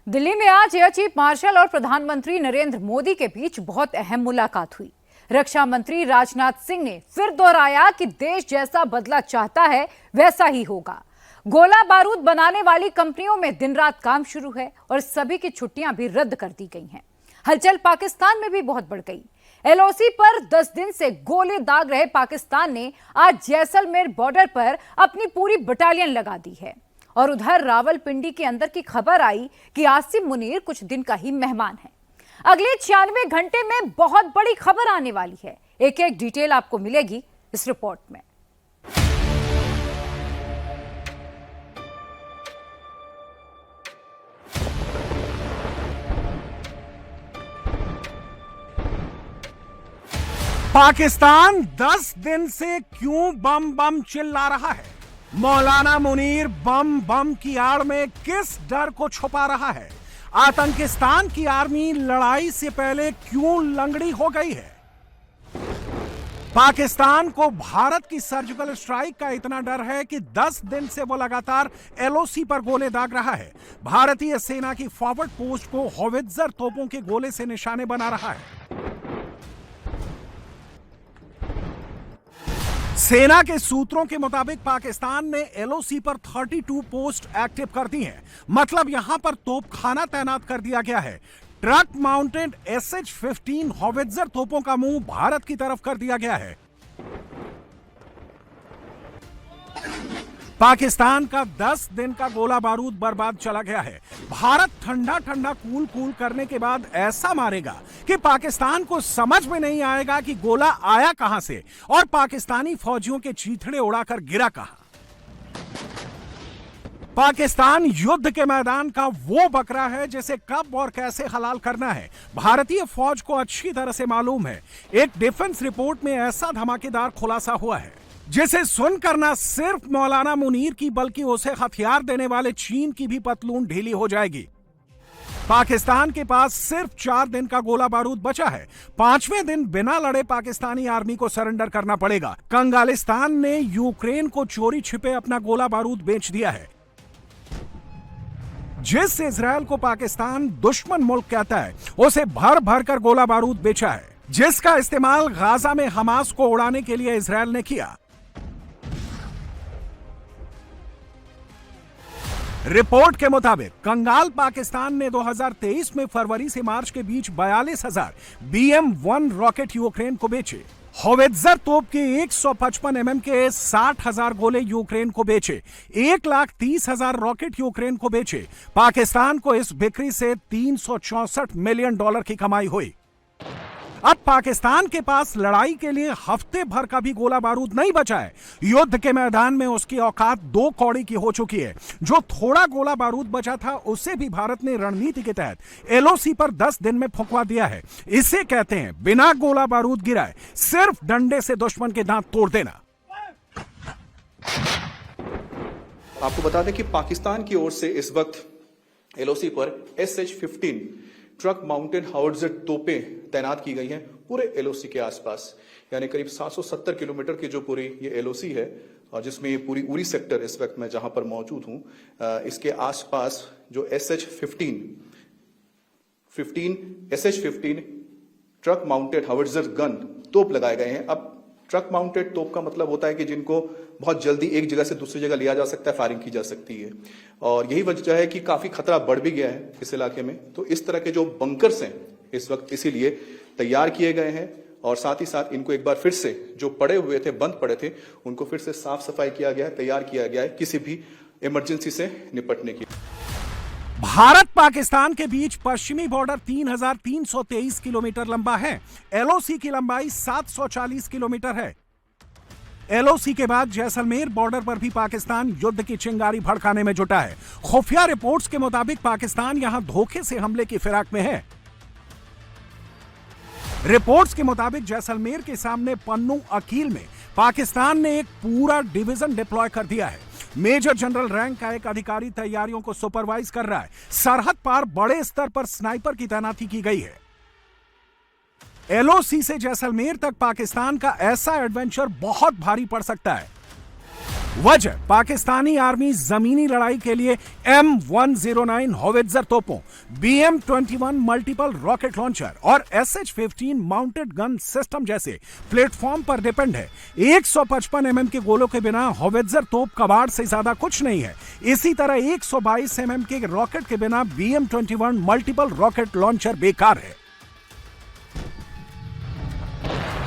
दिल्ली में आज air chief marshal और प्रधानमंत्री नरेंद्र मोदी के बीच बहुत अहम मुलाकात हुई। रक्षा मंत्री राजनाथ सिंह ने फिर दोहराया कि देश जैसा बदला चाहता है वैसा ही होगा। गोला बारूद बनाने वाली कंपनियों में दिन रात काम शुरू है और सभी की छुट्टियां भी रद्द कर दी गई हैं। हलचल पाकिस्तान में भी बहुत बढ़ गई। एलओसी पर 10 दिन से गोले दाग रहे पाकिस्तान ने आज जैसलमेर बॉर्डर पर अपनी पूरी बटालियन लगा दी है। और उधर रावलपिंडी के अंदर की खबर आई कि आसिम मुनीर कुछ दिन का ही मेहमान है। अगले 96 घंटे में बहुत बड़ी खबर आने वाली है। एक एक डिटेल आपको मिलेगी इस रिपोर्ट में। पाकिस्तान 10 दिन से क्यों बम बम चिल्ला रहा है? मौलाना मुनीर बम बम की आड़ में किस डर को छुपा रहा है? आतंकिस्तान की आर्मी लड़ाई से पहले क्यों लंगड़ी हो गई है? पाकिस्तान को भारत की सर्जिकल स्ट्राइक का इतना डर है कि 10 दिन से वो लगातार एलओसी पर गोले दाग रहा है। भारतीय सेना की फॉरवर्ड पोस्ट को होवित्जर तोपों के गोले से निशाने बना रहा है। सेना के सूत्रों के मुताबिक पाकिस्तान ने एलओसी पर 32 पोस्ट एक्टिव कर दी हैं। मतलब यहां पर तोपखाना तैनात कर दिया गया है। ट्रक माउंटेड SH-15 होवित्जर तोपों का मुंह भारत की तरफ कर दिया गया है। पाकिस्तान का 10 दिन का गोला बारूद बर्बाद चला गया है। भारत ठंडा ठंडा कूल कूल करने के बाद ऐसा मारेगा कि पाकिस्तान को समझ में नहीं आएगा कि गोला आया कहां से और पाकिस्तानी फौजियों के चीथड़े उड़ाकर गिरा कहां। पाकिस्तान युद्ध के मैदान का वो बकरा है जिसे कब और कैसे हलाल करना है। भारतीय फौज को अच्छी तरह से मालूम है। एक डिफेंस रिपोर्ट में ऐसा धमाकेदार खुलासा हुआ है जिसे सुनकर ना सिर्फ मौलाना मुनीर की बल्कि उसे हथियार देने वाले चीन की भी पतलून ढीली हो जाएगी। पाकिस्तान के पास सिर्फ 4 दिन का गोला बारूद बचा है। 5वें दिन बिना लड़े पाकिस्तानी आर्मी को सरेंडर करना पड़ेगा। कंगालिस्तान ने यूक्रेन को चोरी छिपे अपना गोला बारूद बेच दिया है। जिस इजराइल को पाकिस्तान दुश्मन मुल्क कहता है उसे भर भर कर गोला बारूद बेचा है, जिसका इस्तेमाल गाजा में हमास को उड़ाने के लिए इजराइल ने किया। रिपोर्ट के मुताबिक कंगाल पाकिस्तान ने 2023 में फरवरी से मार्च के बीच 42,000 BM-1 रॉकेट यूक्रेन को बेचे। होवित्जर तोप के 155 mm के 60,000 गोले यूक्रेन को बेचे। 1,30,000 रॉकेट यूक्रेन को बेचे। पाकिस्तान को इस बिक्री से $364 मिलियन की कमाई हुई। अब पाकिस्तान के पास लड़ाई के लिए हफ्ते भर का भी गोला बारूद नहीं बचा है। युद्ध के मैदान में उसकी औकात 2 कौड़ी की हो चुकी है। जो थोड़ा गोला बारूद बचा था उसे भी भारत ने रणनीति के तहत एलओसी पर 10 दिन में फुंकवा दिया है। इसे कहते हैं बिना गोला बारूद गिराए सिर्फ डंडे से दुश्मन के दांत तोड़ देना। आपको बता दें कि पाकिस्तान की ओर से इस वक्त एलओसी पर SH-15 ट्रक माउंटेड हाउवित्जर तोपें तैनात की गई हैं पूरे एलओसी के आसपास। यानी करीब 770 किलोमीटर की जो पूरी ये एलओसी है और जिसमें ये पूरी उरी सेक्टर इस वक्त मैं जहां पर मौजूद हूं, इसके आसपास जो SH-15 ट्रक माउंटेड हाउवित्जर गन तोप लगाए गए हैं। अब ट्रक माउंटेड तोप का मतलब होता है कि जिनको बहुत जल्दी एक जगह से दूसरी जगह लिया जा सकता है, फायरिंग की जा सकती है। और यही वजह है कि काफी खतरा बढ़ भी गया है इस इलाके में। तो इस तरह के जो बंकर्स हैं इस वक्त इसीलिए तैयार किए गए हैं और साथ ही साथ इनको एक बार फिर से जो पड़े हुए थे, बंद पड़े थे, उनको फिर से साफ सफाई किया गया है, तैयार किया गया है किसी भी इमरजेंसी से निपटने की। भारत पाकिस्तान के बीच पश्चिमी बॉर्डर 3,323 किलोमीटर लंबा है। एलओसी की लंबाई 740 किलोमीटर है। एलओसी के बाद जैसलमेर बॉर्डर पर भी पाकिस्तान युद्ध की चिंगारी भड़काने में जुटा है। खुफिया रिपोर्ट्स के मुताबिक पाकिस्तान यहां धोखे से हमले की फिराक में है। रिपोर्ट्स के मुताबिक जैसलमेर के सामने पन्नू अकील में पाकिस्तान ने एक पूरा डिवीजन डिप्लॉय कर दिया है। मेजर जनरल रैंक का एक अधिकारी तैयारियों को सुपरवाइज कर रहा है। सरहद पार बड़े स्तर पर स्नाइपर की तैनाती की गई है। एलओसी से जैसलमेर तक पाकिस्तान का ऐसा एडवेंचर बहुत भारी पड़ सकता है। वजह पाकिस्तानी आर्मी जमीनी लड़ाई के लिए M109 होवित्जर तोपों, BM-21 मल्टीपल रॉकेट लॉन्चर और SH-15 माउंटेड गन सिस्टम जैसे प्लेटफॉर्म पर डिपेंड है। 155 mm के गोलों के बिना होवित्जर तोप कबाड़ से ज्यादा कुछ नहीं है। इसी तरह 122 mm के रॉकेट के बिना BM-21 मल्टीपल रॉकेट लॉन्चर बेकार है।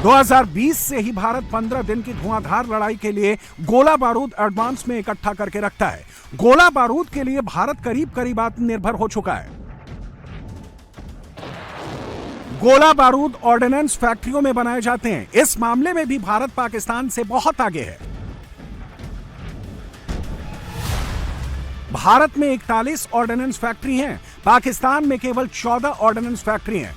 2020 से ही भारत 15 दिन की धुआंधार लड़ाई के लिए गोला बारूद एडवांस में इकट्ठा करके रखता है। गोला बारूद के लिए भारत करीब करीब आत्मनिर्भर हो चुका है। गोला बारूद ऑर्डिनेंस फैक्ट्रियों में बनाए जाते हैं। इस मामले में भी भारत पाकिस्तान से बहुत आगे है। भारत में 41 ऑर्डिनेंस फैक्ट्री हैं, पाकिस्तान में केवल 14 ऑर्डिनेंस फैक्ट्री हैं।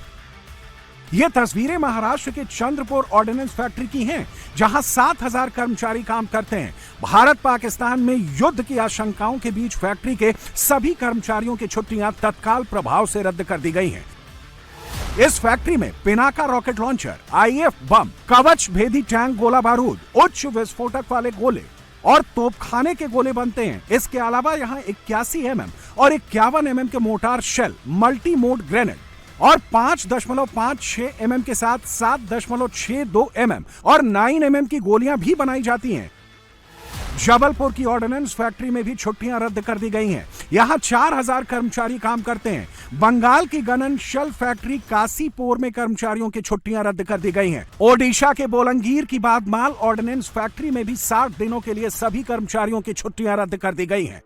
ये तस्वीरें महाराष्ट्र के चंद्रपुर ऑर्डिनेंस फैक्ट्री की हैं, जहां 7000 कर्मचारी काम करते हैं। भारत पाकिस्तान में युद्ध की आशंकाओं के बीच फैक्ट्री के सभी कर्मचारियों की छुट्टियां तत्काल प्रभाव से रद्द कर दी गई हैं। इस फैक्ट्री में पिनाका रॉकेट लॉन्चर, IF बम, कवच भेदी टैंक गोला बारूद, उच्च विस्फोटक वाले गोले और तोपखाने के गोले बनते हैं। इसके अलावा यहाँ 81 mm और 51 mm के mortar shell, multi mode grenade और 5.56 mm के साथ 7.62 mm और 9 mm की गोलियां भी बनाई जाती हैं। जबलपुर की ऑर्डिनेंस फैक्ट्री में भी छुट्टियां रद्द कर दी गई हैं। यहां 4000 कर्मचारी काम करते हैं। बंगाल की गनन शेल फैक्ट्री कासीपुर में कर्मचारियों की छुट्टियां रद्द कर दी गई हैं। ओडिशा के बोलंगीर की बादमाल ऑर्डिनेंस फैक्ट्री में भी 60 दिनों के लिए सभी कर्मचारियों की छुट्टियां रद्द कर दी गई हैं।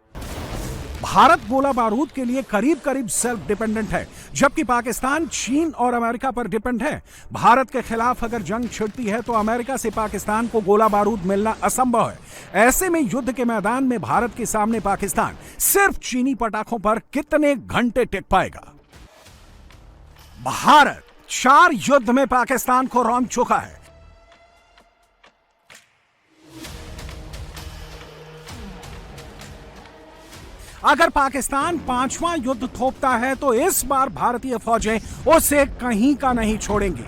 भारत गोला बारूद के लिए करीब करीब सेल्फ डिपेंडेंट है, जबकि पाकिस्तान चीन और अमेरिका पर डिपेंड है। भारत के खिलाफ अगर जंग छिड़ती है तो अमेरिका से पाकिस्तान को गोला बारूद मिलना असंभव है। ऐसे में युद्ध के मैदान में भारत के सामने पाकिस्तान सिर्फ चीनी पटाखों पर कितने घंटे टिक पाएगा? भारत 4 युद्ध में पाकिस्तान को रौंद चुका है। अगर पाकिस्तान 5वां युद्ध थोपता है तो इस बार भारतीय फौजें उसे कहीं का नहीं छोड़ेंगी।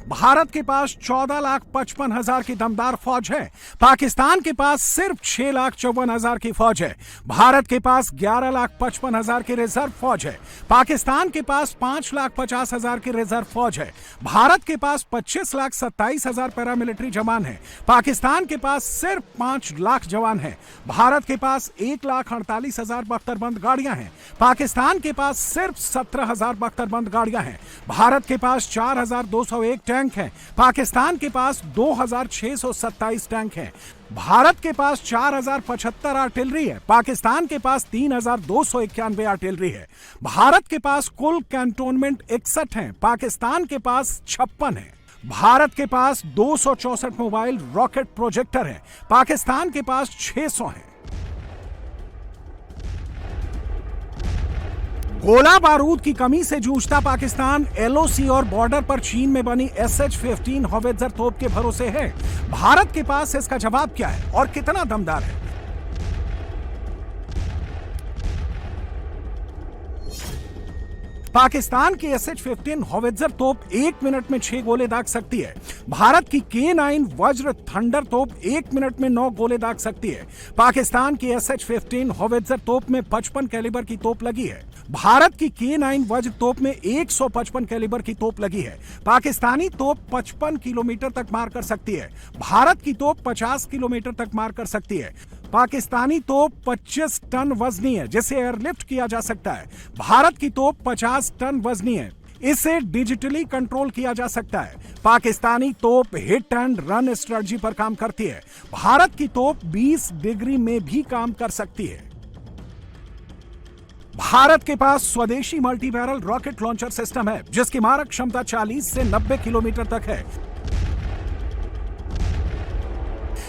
भारत के पास 14,55,000 की दमदार फौज है। पाकिस्तान के पास सिर्फ 6,54,000 की फौज है। भारत के पास 11,55,000 की रिजर्व फौज है। पाकिस्तान के पास 5,50,000 की रिजर्व फौज है। भारत के पास 25,27,000 पैरामिलिट्री जवान है। पाकिस्तान के पास सिर्फ 5 लाख जवान है। भारत के पास 1,48,000 बख्तरबंद गाड़ियां हैं। पाकिस्तान के पास सिर्फ 17,000 बख्तरबंद गाड़ियां हैं। भारत के पास 4,201 टैंक हैं। पाकिस्तान के पास 2,627 टैंक हैं। भारत के पास 4,075 आर्टिलरी है। पाकिस्तान के पास 3,291 आर्टिलरी है। भारत के पास कुल कैंटोनमेंट 61 हैं। पाकिस्तान के पास 56 है। भारत के पास 264 मोबाइल रॉकेट प्रोजेक्टर हैं। पाकिस्तान के पास 600 हैं। गोला बारूद की कमी से जूझता पाकिस्तान LOC और बॉर्डर पर चीन में बनी SH-15 होवित्जर तोप के भरोसे है। भारत के पास इसका जवाब क्या है और कितना दमदार है? पाकिस्तान की SH-15 होवित्जर तोप 1 मिनट में 6 गोले दाग सकती है। भारत की K9 वज्र थंडर तोप 1 मिनट में 9 गोले दाग सकती है। पाकिस्तान की SH-15 होवित्जर तोप में 55 कैलिबर की तोप लगी है। भारत की K9 वज्र तोप में 155 कैलिबर की तोप लगी है। पाकिस्तानी तोप 55 किलोमीटर तक मार कर सकती है। भारत की तोप 50 किलोमीटर तक मार कर सकती है। पाकिस्तानी तोप 25 टन वजनी है, जिसे एयरलिफ्ट किया जा सकता है। भारत की तोप 50 टन वजनी है, इसे डिजिटली कंट्रोल किया जा सकता है। पाकिस्तानी तोप हिट एंड रन स्ट्रेटजी पर काम करती है। भारत की तोप 20 डिग्री में भी काम कर सकती है। भारत के पास स्वदेशी multi barrel rocket launcher system है, जिसकी मारक क्षमता 40 से 90 किलोमीटर तक है।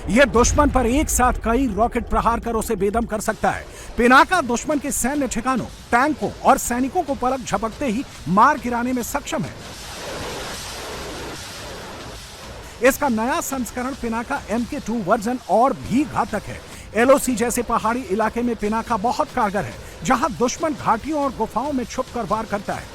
यह दुश्मन पर एक साथ कई रॉकेट प्रहार कर उसे बेदम कर सकता है। पिनाका दुश्मन के सैन्य ठिकानों, टैंकों और सैनिकों को पलक झपकते ही मार गिराने में सक्षम है। इसका नया संस्करण पिनाका MK2 वर्जन और भी घातक है। LOC जैसे पहाड़ी इलाके में पिनाका बहुत कारगर है, जहां दुश्मन घाटियों और गुफाओं में छुपकर वार करता है।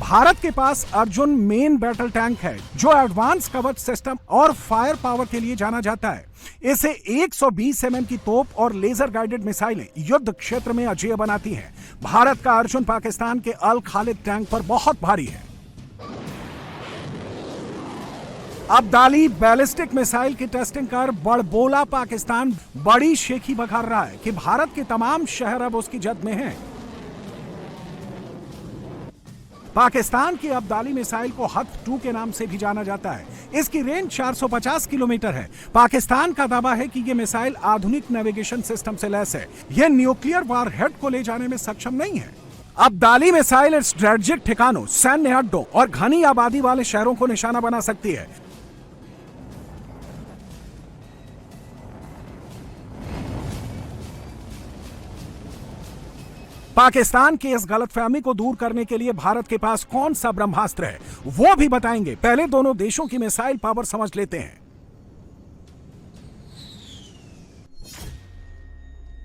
भारत के पास अर्जुन मेन बैटल टैंक है जो एडवांस कवच सिस्टम और फायर पावर के लिए जाना जाता है। इसे 120 mm की तोप और लेजर गाइडेड मिसाइलें युद्ध क्षेत्र में अजेय बनाती हैं। भारत का अर्जुन पाकिस्तान के अल खालिद टैंक पर बहुत भारी है। अब्दाली बैलिस्टिक मिसाइल की टेस्टिंग कर बड़बोला पाकिस्तान बड़ी शेखी बखार रहा है कि भारत के तमाम शहर अब उसकी जद में हैं। पाकिस्तान की अब्दाली मिसाइल को हथ 2 के नाम से भी जाना जाता है। इसकी रेंज 450 किलोमीटर है। पाकिस्तान का दावा है कि यह मिसाइल आधुनिक नेविगेशन सिस्टम से लैस है। यह न्यूक्लियर वारहेड को ले जाने में सक्षम नहीं है। अब्दाली मिसाइल स्ट्रेटेजिक ठिकानों, सैन्य अड्डों और घनी आबादी वाले शहरों को निशाना बना सकती है। पाकिस्तान की इस गलतफहमी को दूर करने के लिए भारत के पास कौन सा ब्रह्मास्त्र है वो भी बताएंगे। पहले दोनों देशों की मिसाइल पावर समझ लेते हैं।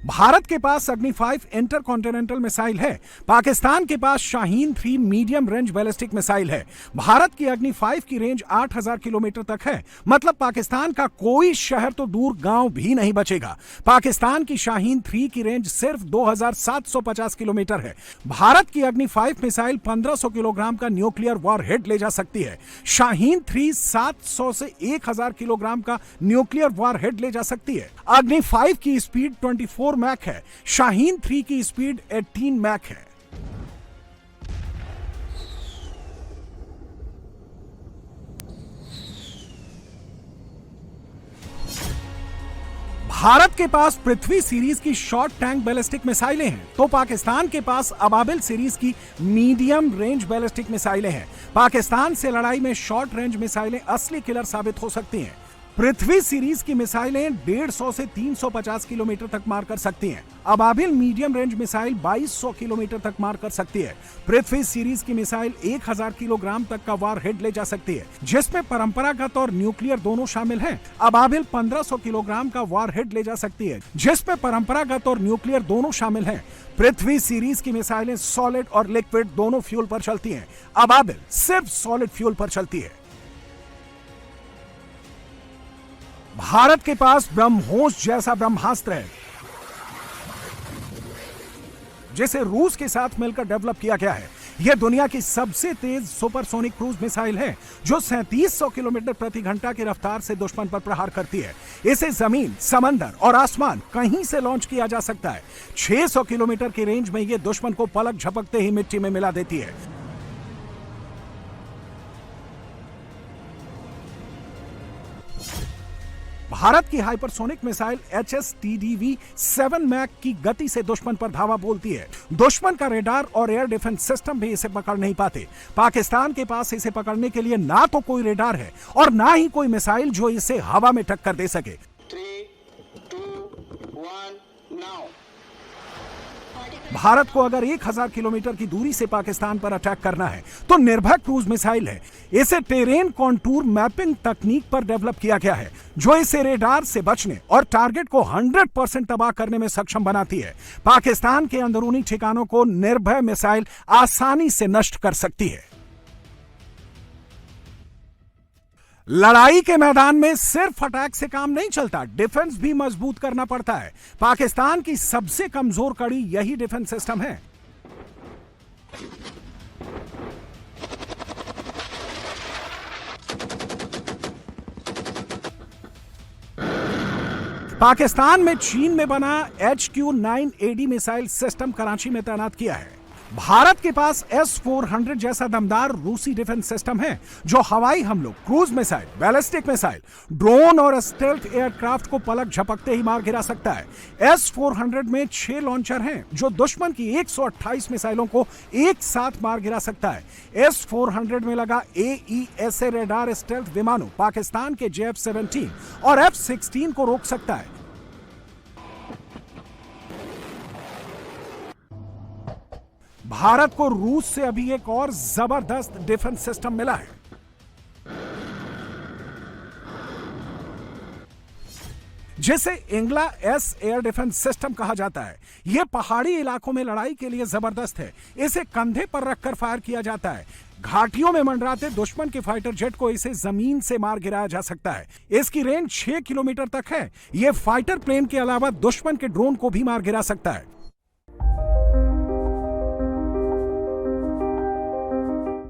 भारत के पास अग्नि 5 इंटरकॉन्टिनेंटल मिसाइल है। पाकिस्तान के पास Shaheen 3 medium range ballistic missile है। भारत की अग्नि 5 की रेंज 8000 किलोमीटर तक है। मतलब पाकिस्तान का कोई शहर तो दूर गांव भी नहीं बचेगा। पाकिस्तान की शाहीन 3 की रेंज सिर्फ 2750 किलोमीटर है। भारत की अग्नि 5 मिसाइल 1500 किलोग्राम का न्यूक्लियर वॉरहेड ले जा सकती है। शाहीन 3 700 से 1000 किलोग्राम का न्यूक्लियर वॉरहेड ले जा सकती है। अग्नि 5 की स्पीड 24 मैक है। शाहीन 3 की स्पीड 18 मैक है। भारत के पास पृथ्वी सीरीज की शॉर्ट टैंक बैलिस्टिक मिसाइलें हैं तो पाकिस्तान के पास अबाबिल सीरीज की मीडियम रेंज बैलिस्टिक मिसाइलें हैं। पाकिस्तान से लड़ाई में शॉर्ट रेंज मिसाइलें असली किलर साबित हो सकती हैं। पृथ्वी सीरीज की मिसाइलें 150 से 350 किलोमीटर तक मार कर सकती हैं। अबाबिल मीडियम रेंज मिसाइल 2200 किलोमीटर तक मार कर सकती है। पृथ्वी सीरीज की मिसाइल 1000 किलोग्राम तक का वारहेड ले जा सकती है, जिसमें परंपरागत और न्यूक्लियर दोनों शामिल हैं। अबाबिल 1500 किलोग्राम का वारहेड ले जा सकती है, जिसमें परंपरागत और न्यूक्लियर दोनों शामिल हैं। पृथ्वी सीरीज की मिसाइलें सॉलिड और लिक्विड दोनों फ्यूल पर चलती हैं। अबाबिल सिर्फ सॉलिड फ्यूल पर चलती है। भारत के पास ब्रह्मोस जैसा ब्रह्मास्त्र है जिसे रूस के साथ मिलकर डेवलप किया गया है। यह दुनिया की सबसे तेज सुपरसोनिक क्रूज मिसाइल है जो 3700 किलोमीटर प्रति घंटा की रफ्तार से दुश्मन पर प्रहार करती है। इसे जमीन, समंदर और आसमान कहीं से लॉन्च किया जा सकता है। 600 किलोमीटर की रेंज में यह दुश्मन को पलक झपकते ही मिट्टी में मिला देती है। भारत की हाइपरसोनिक मिसाइल HSTDV 7 मैक की गति से दुश्मन पर धावा बोलती है। दुश्मन का रेडार और एयर डिफेंस सिस्टम भी इसे पकड़ नहीं पाते। पाकिस्तान के पास इसे पकड़ने के लिए ना तो कोई रेडार है और ना ही कोई मिसाइल जो इसे हवा में टक्कर दे सके। 3, 2, 1, now. भारत को अगर 1000 किलोमीटर की दूरी से पाकिस्तान पर अटैक करना है तो निर्भय क्रूज मिसाइल है। इसे टेरेन कॉन्टूर मैपिंग तकनीक पर डेवलप किया गया है जो इसे रेडार से बचने और टारगेट को 100% तबाह करने में सक्षम बनाती है। पाकिस्तान के अंदरूनी ठिकानों को निर्भय मिसाइल आसानी से नष्ट कर सकती है। लड़ाई के मैदान में सिर्फ अटैक से काम नहीं चलता, डिफेंस भी मजबूत करना पड़ता है। पाकिस्तान की सबसे कमजोर कड़ी यही डिफेंस सिस्टम है। पाकिस्तान में चीन में बना HQ-9AD मिसाइल सिस्टम कराची में तैनात किया है। भारत के पास S-400 जैसा दमदार रूसी डिफेंस सिस्टम है जो हवाई हमलों, cruise missile, ballistic missile, drone और स्टेल्थ एयरक्राफ्ट को पलक झपकते ही मार गिरा सकता है। S-400 में 6 लॉन्चर हैं जो दुश्मन की 128 मिसाइलों को एक साथ मार गिरा सकता है। S-400 में लगा AESA रेडार स्टेल्थ विमानों पाकिस्तान के JF-17 और F-16 को रोक सकता है। भारत को रूस से अभी एक और जबरदस्त डिफेंस सिस्टम मिला है। जिसे इंगला एस एयर डिफेंस सिस्टम कहा जाता है। यह पहाड़ी इलाकों में लड़ाई के लिए जबरदस्त है। इसे कंधे पर रखकर फायर किया जाता है। घाटियों में मंडराते दुश्मन के फाइटर जेट को इसे जमीन से मार गिराया जा सकता है। इसकी रेंज 6 किलोमीटर तक है। यह फाइटर प्लेन के अलावा दुश्मन के ड्रोन को भी मार गिरा सकता है।